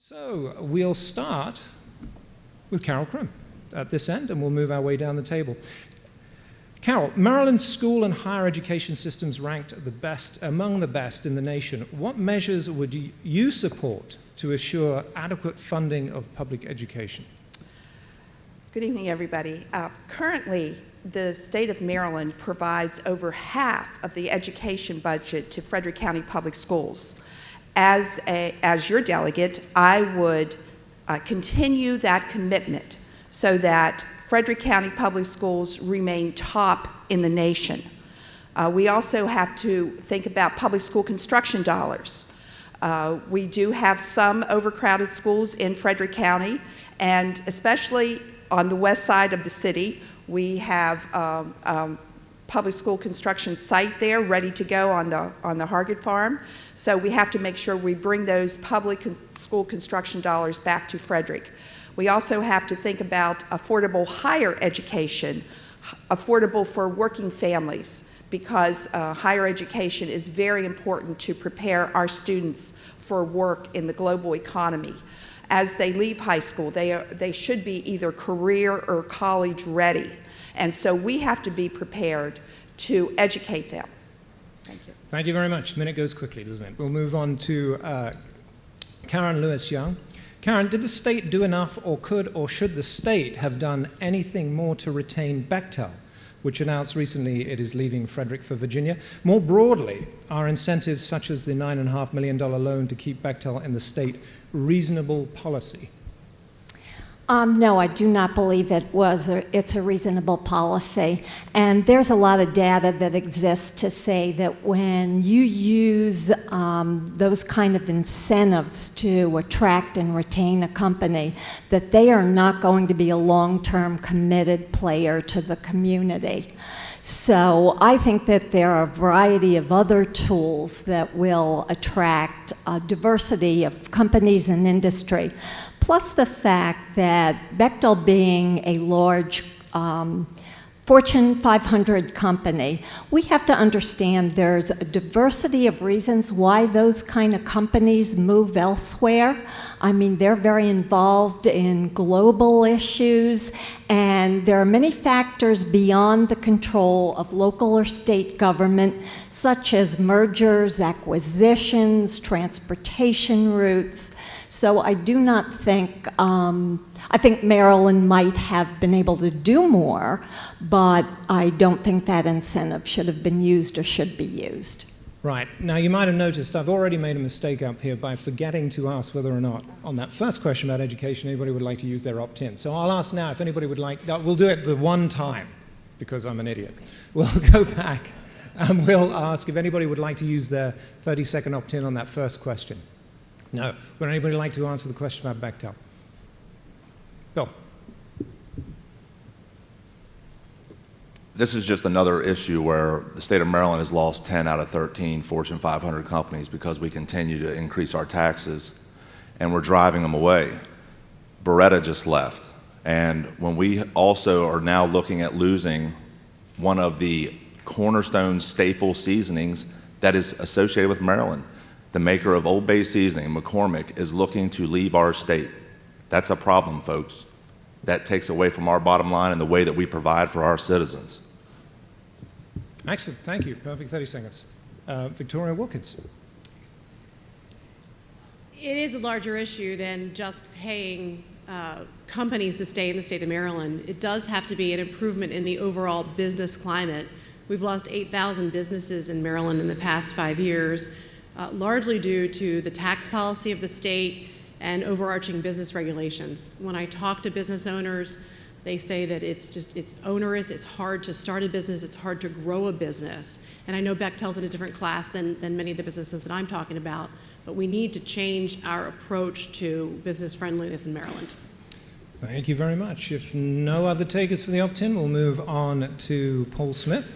So we'll start with Carol Crum at this end, and we'll move our way down the table. Carol, Maryland's school and higher education systems ranked among the best in the nation. What measures would you support to assure adequate funding of public education? Good evening, everybody. Currently, the state of Maryland provides over half of the education budget to Frederick County Public Schools. As your delegate, I would continue that commitment so that Frederick County Public Schools remain top in the nation. We also have to think about public school construction dollars. We do have some overcrowded schools in Frederick County, and especially on the west side of the city, we have public school construction site there ready to go on the Hargett Farm. So we have to make sure we bring those public school construction dollars back to Frederick. We also have to think about affordable higher education, affordable for working families, because higher education is very important to prepare our students for work in the global economy. As they leave high school, they should be either career or college ready. And so we have to be prepared to educate them. Thank you. Thank you very much. The minute goes quickly, doesn't it? We'll move on to Karen Lewis-Young. Karen, did the state do enough, or could or should the state have done anything more to retain Bechtel, which announced recently it is leaving Frederick for Virginia? More broadly, are incentives such as the $9.5 million loan to keep Bechtel in the state reasonable policy? No, I do not believe it's a reasonable policy. And there's a lot of data that exists to say that when you use those kind of incentives to attract and retain a company, that they are not going to be a long-term committed player to the community. So I think that there are a variety of other tools that will attract a diversity of companies and industry, plus the fact that Bechtel being a large Fortune 500 company, we have to understand there's a diversity of reasons why those kind of companies move elsewhere. I mean, they're very involved in global issues, and there are many factors beyond the control of local or state government, such as mergers, acquisitions, transportation routes. So I do not think, I think Maryland might have been able to do more, but I don't think that incentive should have been used or should be used. Right. Now, you might have noticed I've already made a mistake up here by forgetting to ask whether or not, on that first question about education, anybody would like to use their opt-in. So I'll ask now if anybody would like, we'll do it the one time, because I'm an idiot. We'll go back and we'll ask if anybody would like to use their 30-second opt-in on that first question. No. Would anybody like to answer the question about Bechtel? Bill. This is just another issue where the state of Maryland has lost 10 out of 13 Fortune 500 companies because we continue to increase our taxes and we're driving them away. Beretta just left. And when we also are now looking at losing one of the cornerstone staple seasonings that is associated with Maryland, the maker of Old Bay seasoning, McCormick, is looking to leave our state. That's a problem, folks. That takes away from our bottom line and the way that we provide for our citizens. Excellent. Thank you. Perfect 30 seconds. Victoria Wilkins. It is a larger issue than just paying companies to stay in the state of Maryland. It does have to be an improvement in the overall business climate. We've lost 8,000 businesses in Maryland in the past 5 years, largely due to the tax policy of the state and overarching business regulations. When I talk to business owners, they say that it's onerous, it's hard to start a business, it's hard to grow a business. And I know Bechtel's in a different class than many of the businesses that I'm talking about, but we need to change our approach to business friendliness in Maryland. Thank you very much. If no other takers for the opt-in, we'll move on to Paul Smith.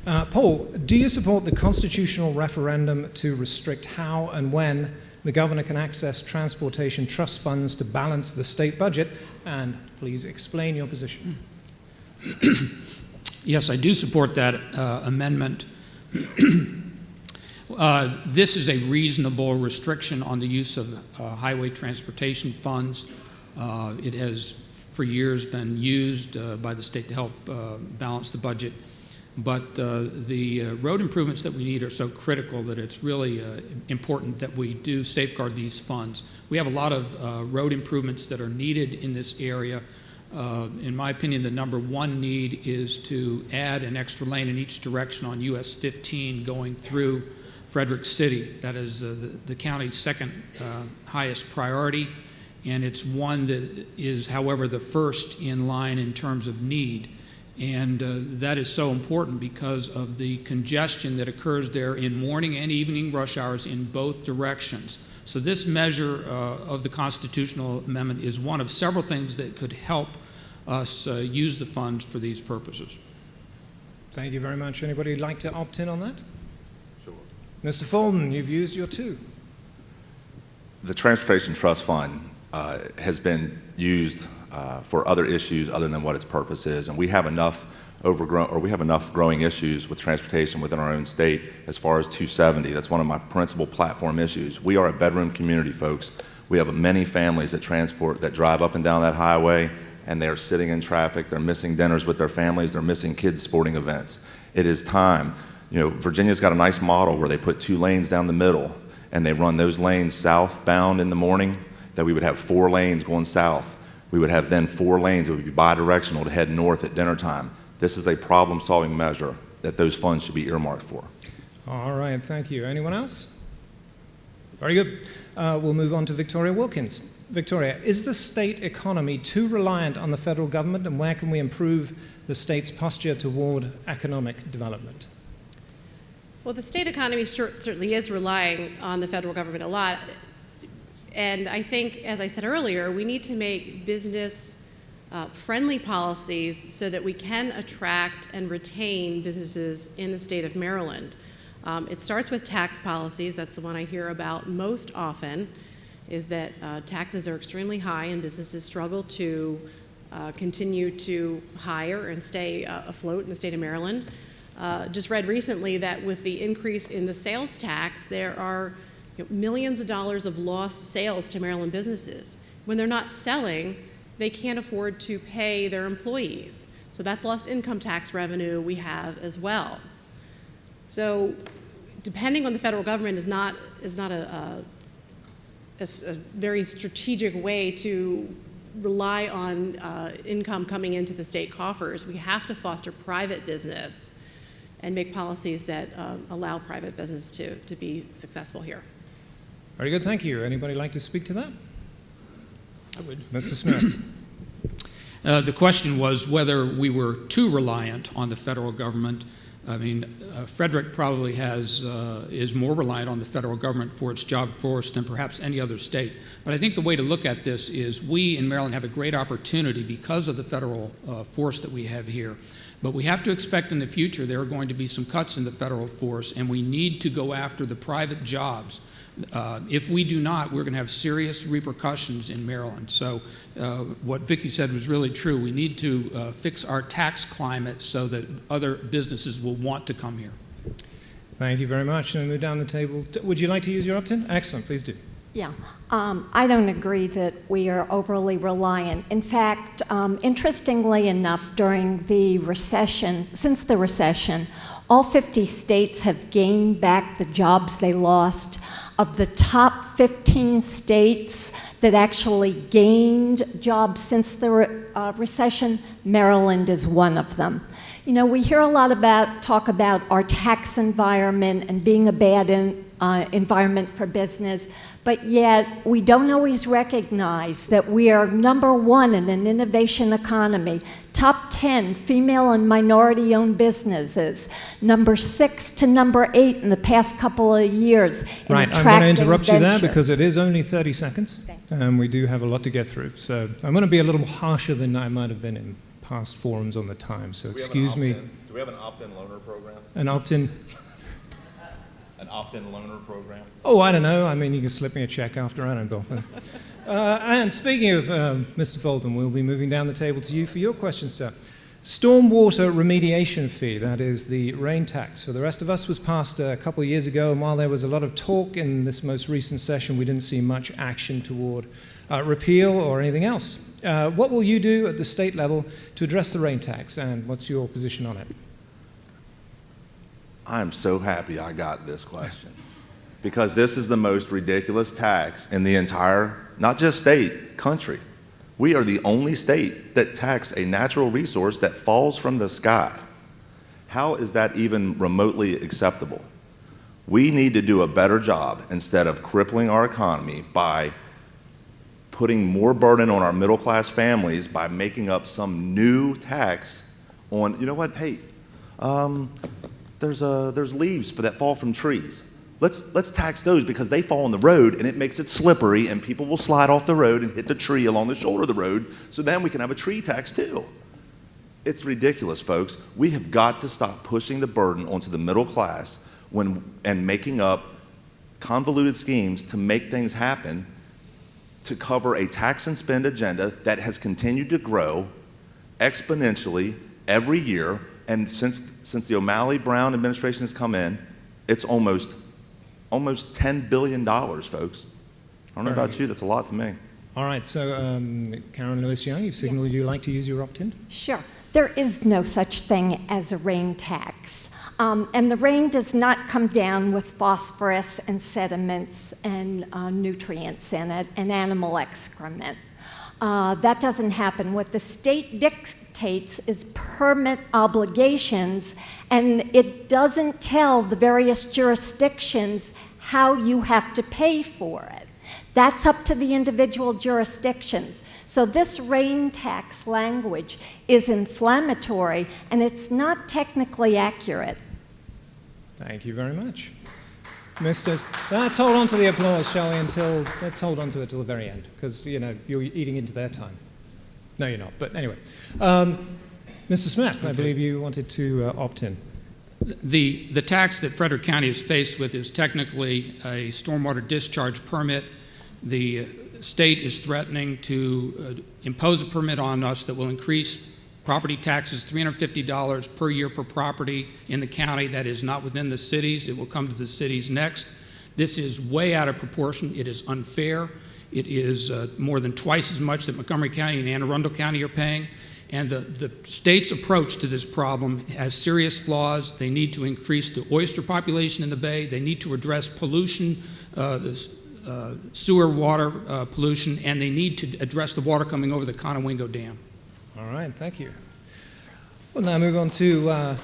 Paul, do you support the constitutional referendum to restrict how and when the governor can access transportation trust funds to balance the state budget? And please explain your position. Yes, I do support that amendment. This is a reasonable restriction on the use of highway transportation funds. It has for years been used by the state to help balance the budget. But the road improvements that we need are so critical that it's really important that we do safeguard these funds. We have a lot of road improvements that are needed in this area. In my opinion, the number one need is to add an extra lane in each direction on US 15 going through Frederick City. That is the county's second highest priority, and it's one that is, however, the first in line in terms of need. And that is so important because of the congestion that occurs there in morning and evening rush hours in both directions. So this measure of the constitutional amendment is one of several things that could help us use the funds for these purposes. Thank you very much. Anybody like to opt in on that? Sure. Mr. Folden, you've used your 2. The Transportation Trust Fund has been used for other issues other than what its purpose is, and we have enough growing issues with transportation within our own state as far as 270. That's one of my principal platform issues. We are a bedroom community, folks. We have many families that drive up and down that highway, and they're sitting in traffic, they're missing dinners with their families, they're missing kids' sporting events. It is time. Virginia's got a nice model where they put 2 lanes down the middle, and they run those lanes southbound in the morning, that we would have 4 lanes going south. We would have then 4 lanes that would be bidirectional to head north at dinner time. This is a problem-solving measure that those funds should be earmarked for. All right, thank you. Anyone else? Very good. We'll move on to Victoria Wilkins. Victoria, is the state economy too reliant on the federal government, and where can we improve the state's posture toward economic development? Well, the state economy certainly is relying on the federal government a lot. And I think, as I said earlier, we need to make business-friendly policies so that we can attract and retain businesses in the state of Maryland. It starts with tax policies. That's the one I hear about most often, is that taxes are extremely high and businesses struggle to continue to hire and stay afloat in the state of Maryland. Just read recently that with the increase in the sales tax, there are millions of dollars of lost sales to Maryland businesses. When they're not selling, they can't afford to pay their employees. So that's lost income tax revenue we have as well. So depending on the federal government is not a very strategic way to rely on income coming into the state coffers. We have to foster private business and make policies that allow private business to be successful here. Very good, thank you. Anybody like to speak to that? I would. Mr. Smith. The question was whether we were too reliant on the federal government. I mean, Frederick probably is more reliant on the federal government for its job force than perhaps any other state. But I think the way to look at this is we in Maryland have a great opportunity because of the federal force that we have here. But we have to expect in the future there are going to be some cuts in the federal force, and we need to go after the private jobs. If we do not, we're going to have serious repercussions in Maryland. So what Vicki said was really true. We need to fix our tax climate so that other businesses will want to come here. Thank you very much. And we move down the table. Would you like to use your opt-in? Excellent, please do. Yeah, I don't agree that we are overly reliant. In fact, interestingly enough, during the recession, since the recession, all 50 states have gained back the jobs they lost. Of the top 15 states that actually gained jobs since the recession, Maryland is one of them. You know, we hear a lot talk about our tax environment and being a bad environment for business, but yet we don't always recognize that we are #1 in an innovation economy, top 10 female and minority-owned businesses, #6 to #8 in the past couple of years in right, I'm going to interrupt you there because it is only 30 seconds, and we do have a lot to get through. So I'm going to be a little harsher than I might have been in past forums on the time, so excuse me. Do we have an opt-in loaner program? An opt-in? An opt-in loaner program? Oh, I don't know. I mean, you can slip me a check after, I don't know. And speaking of Mr. Folden, we'll be moving down the table to you for your question, sir. Stormwater remediation fee, that is the rain tax for the rest of us, was passed a couple of years ago, and while there was a lot of talk in this most recent session, we didn't see much action toward repeal or anything else. What will you do at the state level to address the rain tax, and what's your position on it? I'm so happy I got this question, because this is the most ridiculous tax in the entire, not just state, country. We are the only state that tax a natural resource that falls from the sky. How is that even remotely acceptable? We need to do a better job instead of crippling our economy by putting more burden on our middle-class families by making up some new tax on, you know what, hey, there's leaves that fall from trees. Let's tax those because they fall on the road and it makes it slippery and people will slide off the road and hit the tree along the shoulder of the road, so then we can have a tree tax too. It's ridiculous, folks. We have got to stop pushing the burden onto the middle class and making up convoluted schemes to make things happen to cover a tax and spend agenda that has continued to grow exponentially every year. And since the O'Malley-Brown administration has come in, it's almost $10 billion, folks. I don't know about you, that's a lot to me. All right, so Karen Lewis-Young, you've signaled you'd like to use your opt-in? Sure. There is no such thing as a rain tax. And the rain does not come down with phosphorus and sediments and nutrients in it and animal excrement. That doesn't happen. What the state dictates is permit obligations, and it doesn't tell the various jurisdictions how you have to pay for it. That's up to the individual jurisdictions. So this rain tax language is inflammatory, and it's not technically accurate. Thank you very much. Let's hold on to the applause, shall we, let's hold on to it till the very end, because, you know, you're eating into their time. No, you're not, but anyway. Mr. Smith, okay. I believe you wanted to opt in. The tax that Frederick County is faced with is technically a stormwater discharge permit. The state is threatening to impose a permit on us that will increase property taxes, $350 per year per property in the county that is not within the cities. It will come to the cities next. This is way out of proportion. It is unfair. It is more than twice as much that Montgomery County and Anne Arundel County are paying. And the state's approach to this problem has serious flaws. They need to increase the oyster population in the bay. They need to address pollution, sewer water pollution, and they need to address the water coming over the Conowingo Dam. All right, thank you. We'll now move on to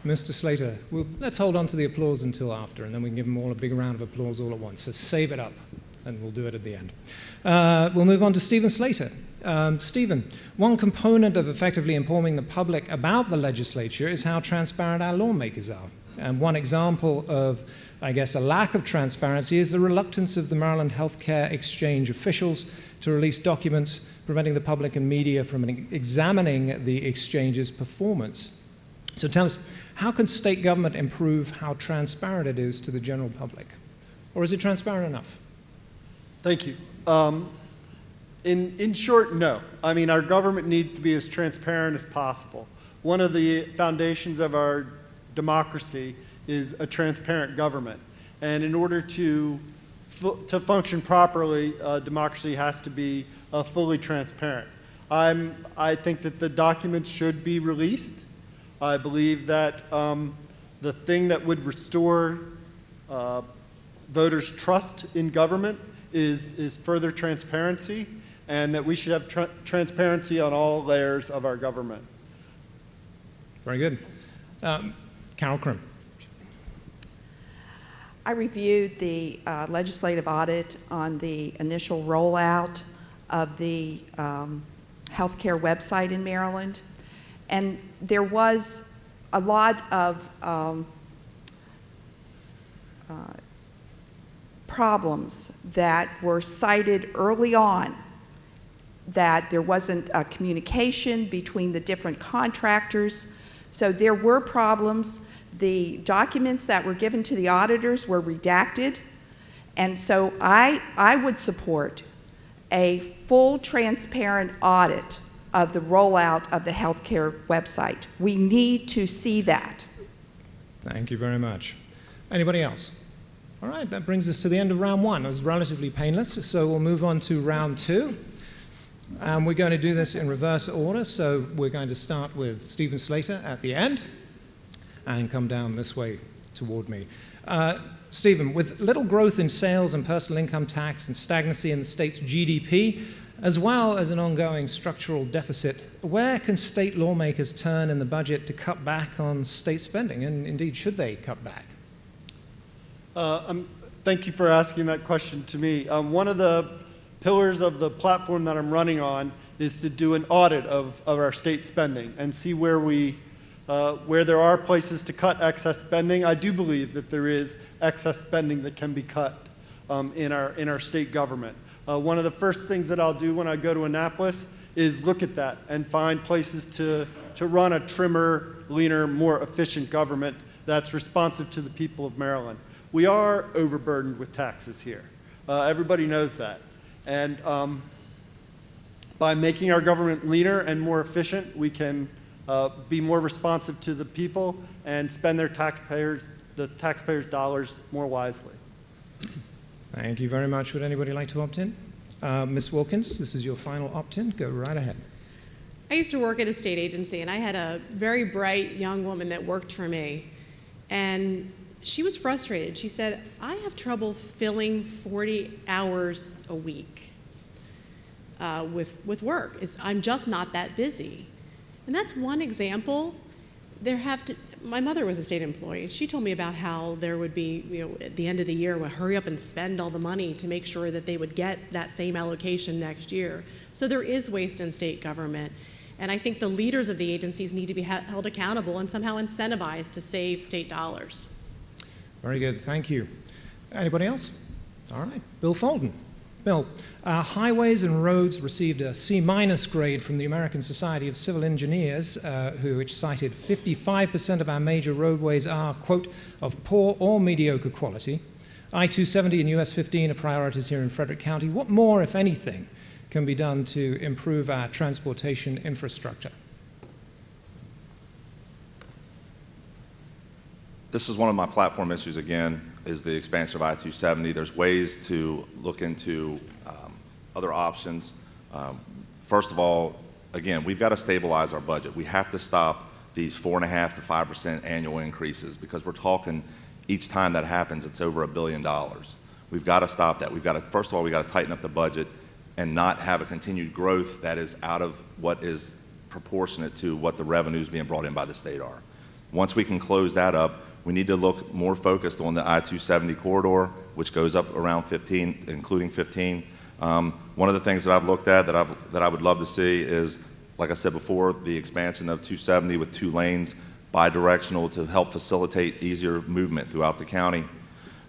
Mr. Slater. Let's hold on to the applause until after, and then we can give them all a big round of applause all at once. So save it up, and we'll do it at the end. We'll move on to Stephen Slater. Stephen, one component of effectively informing the public about the legislature is how transparent our lawmakers are. And one example of, I guess, a lack of transparency is the reluctance of the Maryland Healthcare Exchange officials to release documents preventing the public and media from examining the exchange's performance. So tell us, how can state government improve how transparent it is to the general public? Or is it transparent enough? Thank you. In short, no. I mean, our government needs to be as transparent as possible. One of the foundations of our democracy is a transparent government. And in order to function properly, democracy has to be fully transparent. I think that the documents should be released. I believe that the thing that would restore voters' trust in government is further transparency, and that we should have transparency on all layers of our government. Very good. Carol Crim. I reviewed the legislative audit on the initial rollout of the healthcare website in Maryland, and there was a lot of problems that were cited early on, that there wasn't a communication between the different contractors. So there were problems. The documents that were given to the auditors were redacted. And so I would support a full transparent audit of the rollout of the healthcare website. We need to see that. Thank you very much. Anybody else? All right, that brings us to the end of round one. It was relatively painless, so we'll move on to round two. We're going to do this in reverse order, so we're going to start with Stephen Slater at the end and come down this way toward me. Stephen, with little growth in sales and personal income tax and stagnancy in the state's GDP, as well as an ongoing structural deficit, where can state lawmakers turn in the budget to cut back on state spending? And indeed, should they cut back? Thank you for asking that question to me. One of the pillars of the platform that I'm running on is to do an audit of our state spending and see where there are places to cut excess spending. I do believe that there is excess spending that can be cut in our state government. One of the first things that I'll do when I go to Annapolis is look at that and find places to run a trimmer, leaner, more efficient government that's responsive to the people of Maryland. We are overburdened with taxes here. Everybody knows that. And by making our government leaner and more efficient, we can be more responsive to the people and spend the taxpayers' dollars more wisely. Thank you very much. Would anybody like to opt in? Ms. Wilkins, this is your final opt-in. Go right ahead. I used to work at a state agency, and I had a very bright young woman that worked for me. And she was frustrated. She said, I have trouble filling 40 hours a week with work. I'm just not that busy. And that's one example. My mother was a state employee. She told me about how there would be, at the end of the year, would hurry up and spend all the money to make sure that they would get that same allocation next year. So there is waste in state government. And I think the leaders of the agencies need to be held accountable and somehow incentivized to save state dollars. Very good. Thank you. Anybody else? All right. Bill Folden. Bill, highways and roads received a C- grade from the American Society of Civil Engineers, which cited 55% of our major roadways are, quote, of poor or mediocre quality. I-270 and US 15 are priorities here in Frederick County. What more, if anything, can be done to improve our transportation infrastructure? This is one of my platform issues again, is the expansion of I-270. There's ways to look into other options. First of all, again, we've got to stabilize our budget. We have to stop these 4.5% to 5% annual increases, because we're talking each time that happens, it's over $1 billion. We've got to stop that. First of all, we've got to tighten up the budget and not have a continued growth that is out of what is proportionate to what the revenues being brought in by the state are. Once we can close that up, we need to look more focused on the I-270 corridor, which goes up around 15, including 15. One of the things that I've looked at that I would love to see is, like I said before, the expansion of 270 with 2 lanes, bi-directional, to help facilitate easier movement throughout the county.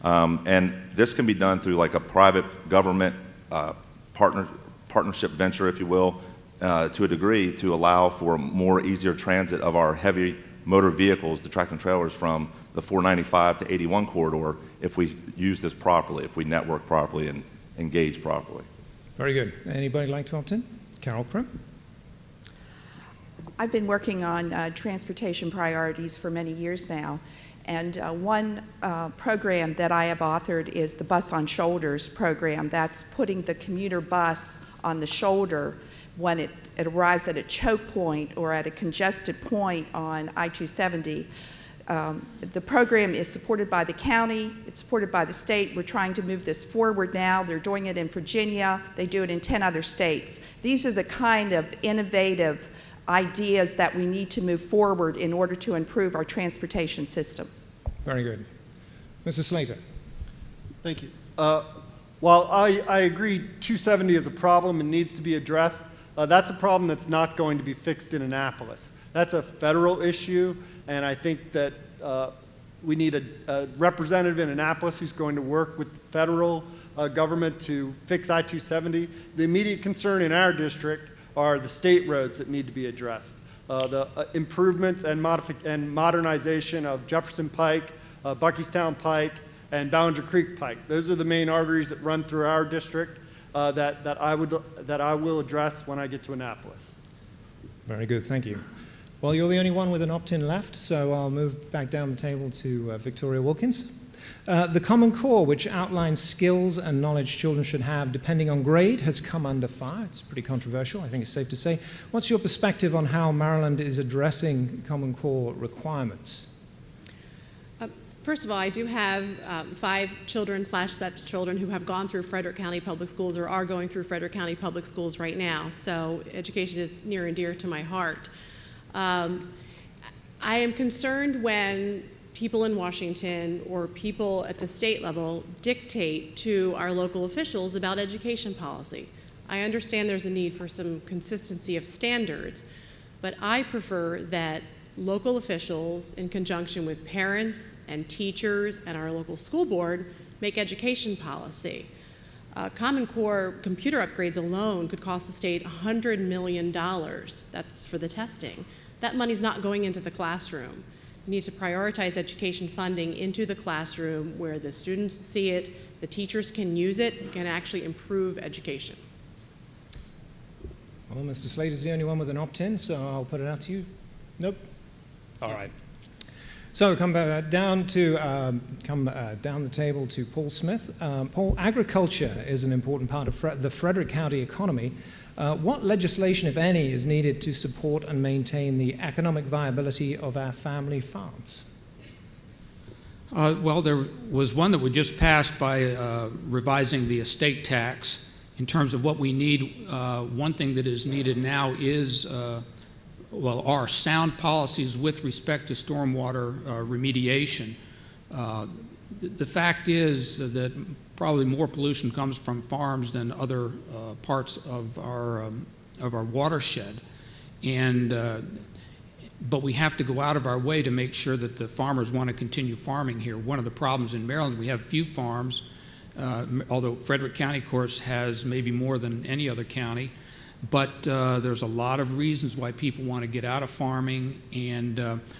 And this can be done through like a private government partnership venture, if you will, to a degree, to allow for more easier transit of our heavy motor vehicles, the tractor and trailers, from the 495 to 81 corridor, if we use this properly, if we network properly and engage properly. Very good. Anybody like to opt in? Carol Krim? I've been working on transportation priorities for many years now, and one program that I have authored is the Bus on Shoulders program. That's putting the commuter bus on the shoulder when it arrives at a choke point or at a congested point on I-270. The program is supported by the county, it's supported by the state. We're trying to move this forward now. They're doing it in Virginia, they do it in 10 other states. These are the kind of innovative ideas that we need to move forward in order to improve our transportation system. Very good. Mr. Slater. Thank you. While I agree 270 is a problem and needs to be addressed, that's a problem that's not going to be fixed in Annapolis. That's a federal issue, and I think that we need a representative in Annapolis who's going to work with the federal government to fix I-270. The immediate concern in our district are the state roads that need to be addressed. The improvements and modernization of Jefferson Pike, Buckystown Pike, and Ballinger Creek Pike. Those are the main arteries that run through our district that I will address when I get to Annapolis. Very good, thank you. Well, you're the only one with an opt-in left, so I'll move back down the table to Victoria Wilkins. The Common Core, which outlines skills and knowledge children should have depending on grade, has come under fire. It's pretty controversial, I think it's safe to say. What's your perspective on how Maryland is addressing Common Core requirements? First of all, I do have 5 children/stepchildren who have gone through Frederick County Public Schools or are going through Frederick County Public Schools right now, so education is near and dear to my heart. I am concerned when people in Washington or people at the state level dictate to our local officials about education policy. I understand there's a need for some consistency of standards, but I prefer that local officials, in conjunction with parents and teachers and our local school board, make education policy. Common Core computer upgrades alone could cost the state $100 million. That's for the testing. That money's not going into the classroom. We need to prioritize education funding into the classroom where the students see it, the teachers can use it, can actually improve education. Well, Mr. Slade is the only one with an opt-in, so I'll put it out to you. Nope. All right. So come down the table to Paul Smith. Paul, agriculture is an important part of the Frederick County economy. What legislation, if any, is needed to support and maintain the economic viability of our family farms? Well, there was one that we just passed by revising the estate tax. In terms of what we need, one thing that is needed now is are sound policies with respect to stormwater remediation. The fact is that probably more pollution comes from farms than other parts of our watershed, but we have to go out of our way to make sure that the farmers want to continue farming here. One of the problems in Maryland, we have few farms, although Frederick County, of course, has maybe more than any other county. But there's a lot of reasons why people want to get out of farming, and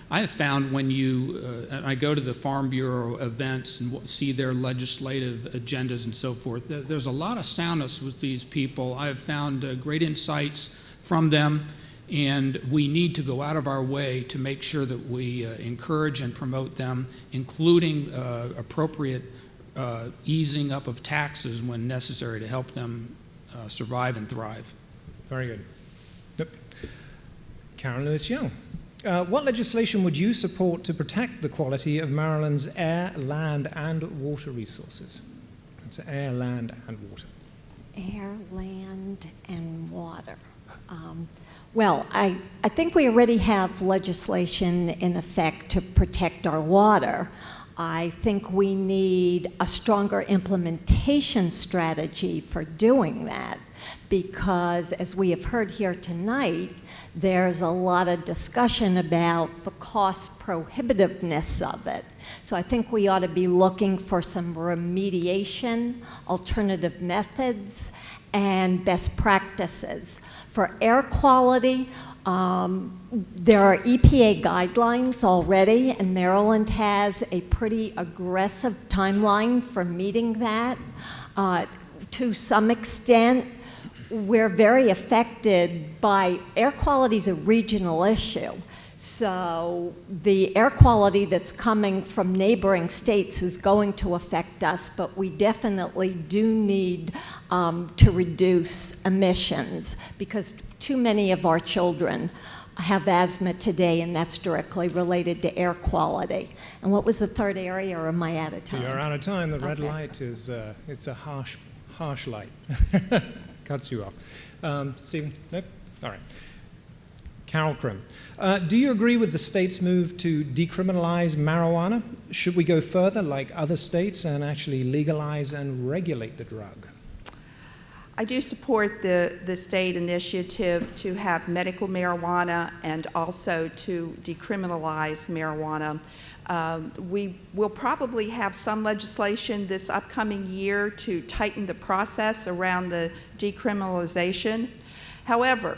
I have found when I go to the Farm Bureau events and see their legislative agendas and so forth, there's a lot of soundness with these people. I have found great insights from them, and we need to go out of our way to make sure that we encourage and promote them, including appropriate easing up of taxes when necessary to help them survive and thrive. Very good. Yep. Karen Lewis Young. What legislation would you support to protect the quality of Maryland's air, land, and water resources? It's air, land, and water. Air, land, and water. Well, I think we already have legislation in effect to protect our water. I think we need a stronger implementation strategy for doing that, because as we have heard here tonight, there's a lot of discussion about the cost prohibitiveness of it. So I think we ought to be looking for some remediation, alternative methods, and best practices. For air quality, there are EPA guidelines already, and Maryland has a pretty aggressive timeline for meeting that. To some extent, we're very affected by air quality is a regional issue. So the air quality that's coming from neighboring states is going to affect us, but we definitely do need to reduce emissions, because too many of our children have asthma today, and that's directly related to air quality. And what was the third area, or am I out of time? You're out of time. The red light is, it's a harsh light. Cuts you off. Stephen? Nope? All right. Carol Krim. Do you agree with the state's move to decriminalize marijuana? Should we go further, like other states, and actually legalize and regulate the drug? I do support the state initiative to have medical marijuana and also to decriminalize marijuana. We will probably have some legislation this upcoming year to tighten the process around the decriminalization. However,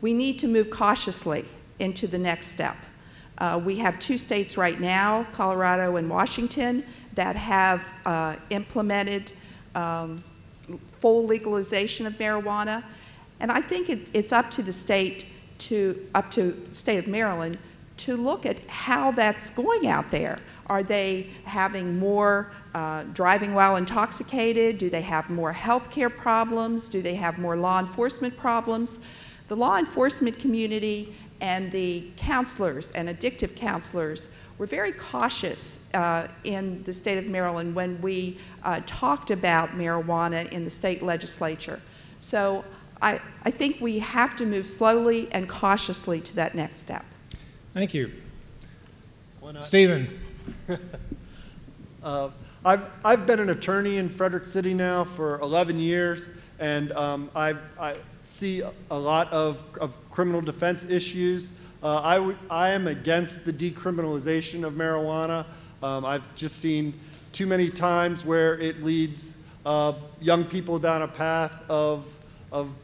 we need to move cautiously into the next step. We have 2 states right now, Colorado and Washington, that have implemented full legalization of marijuana. And I think it's up to the state up to state of Maryland to look at how that's going out there. Are they having more driving while intoxicated? Do they have more health care problems? Do they have more law enforcement problems? The law enforcement community and the counselors and addictive counselors were very cautious in the state of Maryland when we talked about marijuana in the state legislature. So I think we have to move slowly and cautiously to that next step. Thank you. Why not? Stephen. I've been an attorney in Frederick City now for 11 years, and I see a lot of criminal defense issues. I am against the decriminalization of marijuana. I've just seen too many times where it leads young people down a path of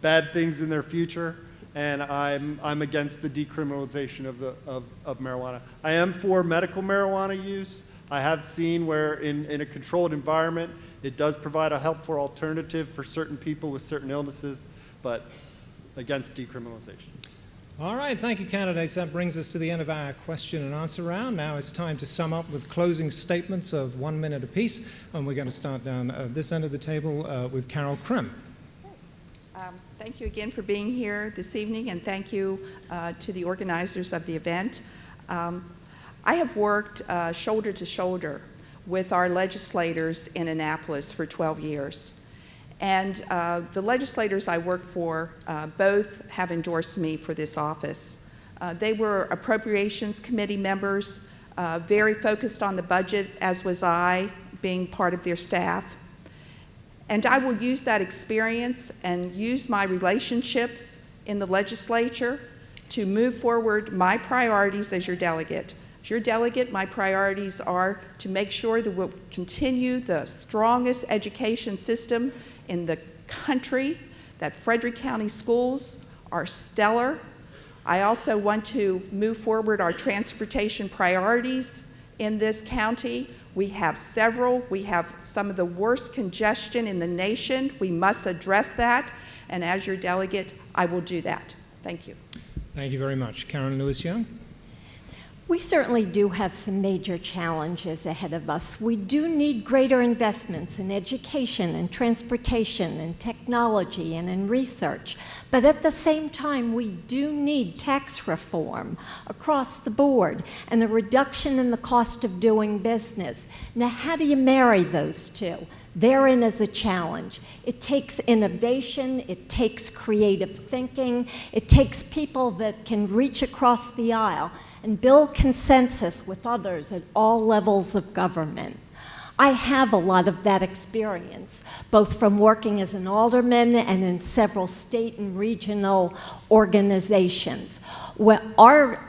bad things in their future, and I'm against the decriminalization of marijuana. I am for medical marijuana use. I have seen where in a controlled environment, it does provide a helpful alternative for certain people with certain illnesses, but against decriminalization. All right, thank you, candidates. That brings us to the end of our question and answer round. Now it's time to sum up with closing statements of 1 minute apiece, and we're going to start down this end of the table with Carol Krim. Thank you again for being here this evening, and thank you to the organizers of the event. I have worked shoulder to shoulder with our legislators in Annapolis for 12 years. And the legislators I work for both have endorsed me for this office. They were Appropriations Committee members, very focused on the budget, as was I, being part of their staff. And I will use that experience and use my relationships in the legislature to move forward my priorities as your delegate. As your delegate, my priorities are to make sure that we'll continue the strongest education system in the country, that Frederick County schools are stellar. I also want to move forward our transportation priorities in this county. We have several. We have some of the worst congestion in the nation. We must address that, and as your delegate, I will do that. Thank you. Thank you very much. Karen Lewis-Young. We certainly do have some major challenges ahead of us. We do need greater investments in education and transportation and technology and in research. But at the same time, we do need tax reform across the board and a reduction in the cost of doing business. Now, how do you marry those two? Therein is a challenge. It takes innovation, it takes creative thinking, it takes people that can reach across the aisle and build consensus with others at all levels of government. I have a lot of that experience, both from working as an alderman and in several state and regional organizations. Where our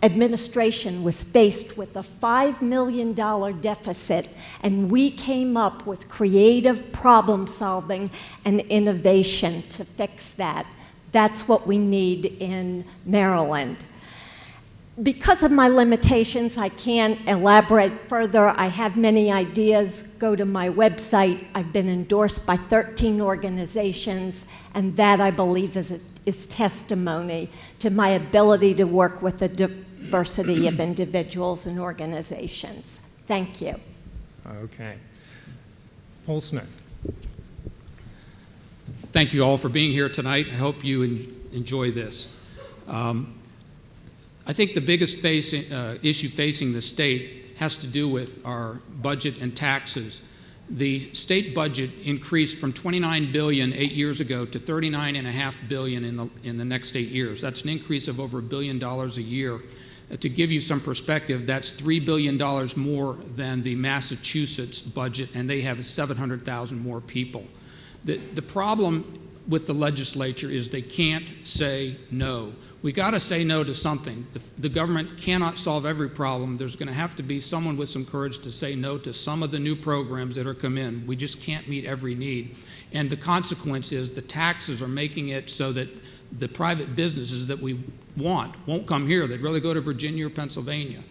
administration was faced with a $5 million deficit, and we came up with creative problem solving and innovation to fix that. That's what we need in Maryland. Because of my limitations, I can't elaborate further. I have many ideas. Go to my website. I've been endorsed by 13 organizations, and that, I believe, is testimony to my ability to work with a diversity of individuals and organizations. Thank you. Okay. Paul Smith. Thank you all for being here tonight. I hope you enjoy this. I think the biggest issue facing the state has to do with our budget and taxes. The state budget increased from $29 billion 8 years ago to $39.5 billion in the next 8 years. That's an increase of over $1 billion a year. To give you some perspective, that's $3 billion more than the Massachusetts budget, and they have 700,000 more people. The problem with the legislature is they can't say no. We got to say no to something. The government cannot solve every problem. There's going to have to be someone with some courage to say no to some of the new programs that are come in. We just can't meet every need. And the consequence is the taxes are making it so that the private businesses that we want won't come here. They'd really go to Virginia or Pennsylvania.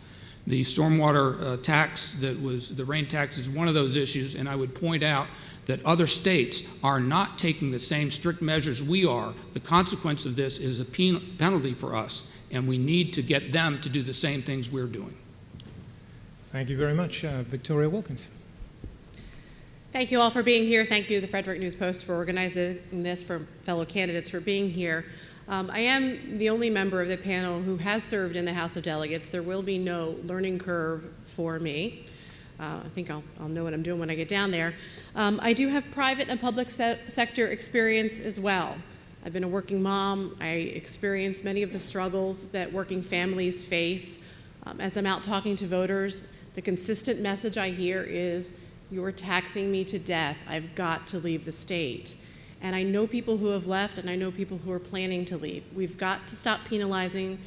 The stormwater tax, that was the rain tax, is one of those issues, and I would point out that other states are not taking the same strict measures we are. The consequence of this is a penalty for us, and we need to get them to do the same things we're doing. Thank you very much. Victoria Wilkins. Thank you all for being here. Thank you, the Frederick News Post, for organizing this, for fellow candidates for being here. I am the only member of the panel who has served in the House of Delegates. There will be no learning curve for me. I think I'll know what I'm doing when I get down there. I do have private and public sector experience as well. I've been a working mom. I experience many of the struggles that working families face. As I'm out talking to voters, the consistent message I hear is, "You're taxing me to death. I've got to leave the state." And I know people who have left, and I know people who are planning to leave. We've got to stop penalizing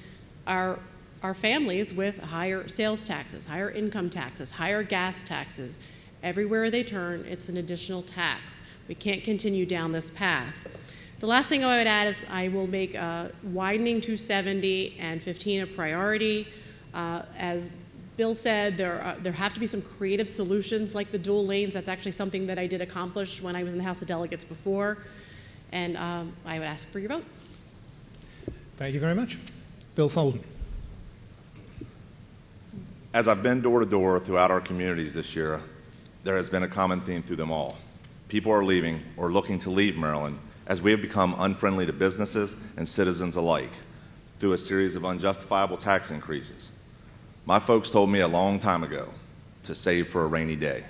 our families with higher sales taxes, higher income taxes, higher gas taxes. Everywhere they turn, it's an additional tax. We can't continue down this path. The last thing I would add is I will make widening 270 and 15 a priority. As Bill said, there have to be some creative solutions like the dual lanes. That's actually something that I did accomplish when I was in the House of Delegates before. And I would ask for your vote. Thank you very much. Bill Folden. As I've been door to door throughout our communities this year, there has been a common theme through them all. People are leaving or looking to leave Maryland as we have become unfriendly to businesses and citizens alike through a series of unjustifiable tax increases. My folks told me a long time ago to save for a rainy day.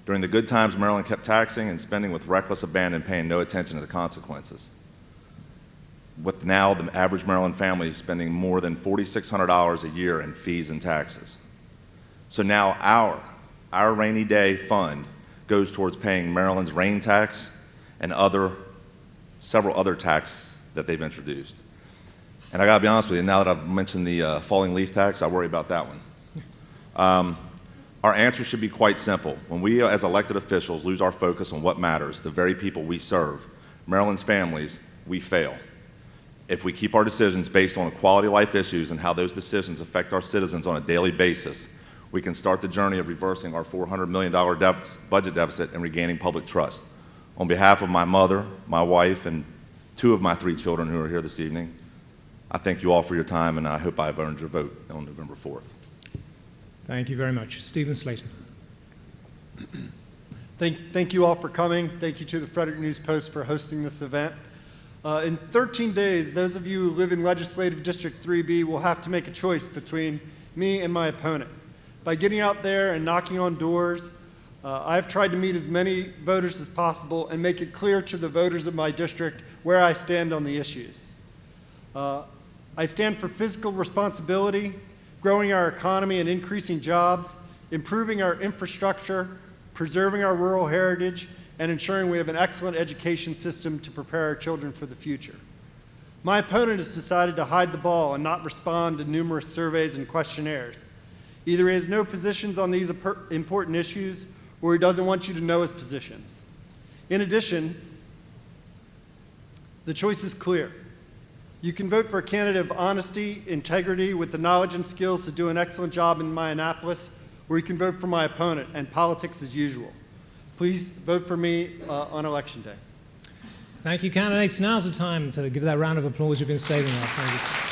During the good times, Maryland kept taxing and spending with reckless abandon, paying no attention to the consequences. With now the average Maryland family spending more than $4,600 a year in fees and taxes. So now our rainy day fund goes towards paying Maryland's rain tax and several other taxes that they've introduced. And I gotta be honest with you, now that I've mentioned the falling leaf tax, I worry about that one. Our answer should be quite simple. When we as elected officials lose our focus on what matters, the very people we serve, Maryland's families, we fail. If we keep our decisions based on quality of life issues and how those decisions affect our citizens on a daily basis, we can start the journey of reversing our $400 million budget deficit and regaining public trust. On behalf of my mother, my wife, and 2 of my 3 children who are here this evening, I thank you all for your time, and I hope I've earned your vote on November 4th. Thank you very much. Stephen Slater. Thank you all for coming. Thank you to the Frederick News Post for hosting this event. In 13 days, those of you who live in Legislative District 3B will have to make a choice between me and my opponent. By getting out there and knocking on doors, I've tried to meet as many voters as possible and make it clear to the voters of my district where I stand on the issues. I stand for fiscal responsibility, growing our economy and increasing jobs, improving our infrastructure, preserving our rural heritage, and ensuring we have an excellent education system to prepare our children for the future. My opponent has decided to hide the ball and not respond to numerous surveys and questionnaires. Either he has no positions on these important issues, or he doesn't want you to know his positions. In addition, the choice is clear. You can vote for a candidate of honesty, integrity, with the knowledge and skills to do an excellent job in Minneapolis, or you can vote for my opponent and politics as usual. Please vote for me on Election Day. Thank you, candidates. Now's the time to give that round of applause you've been saving up. Thank you.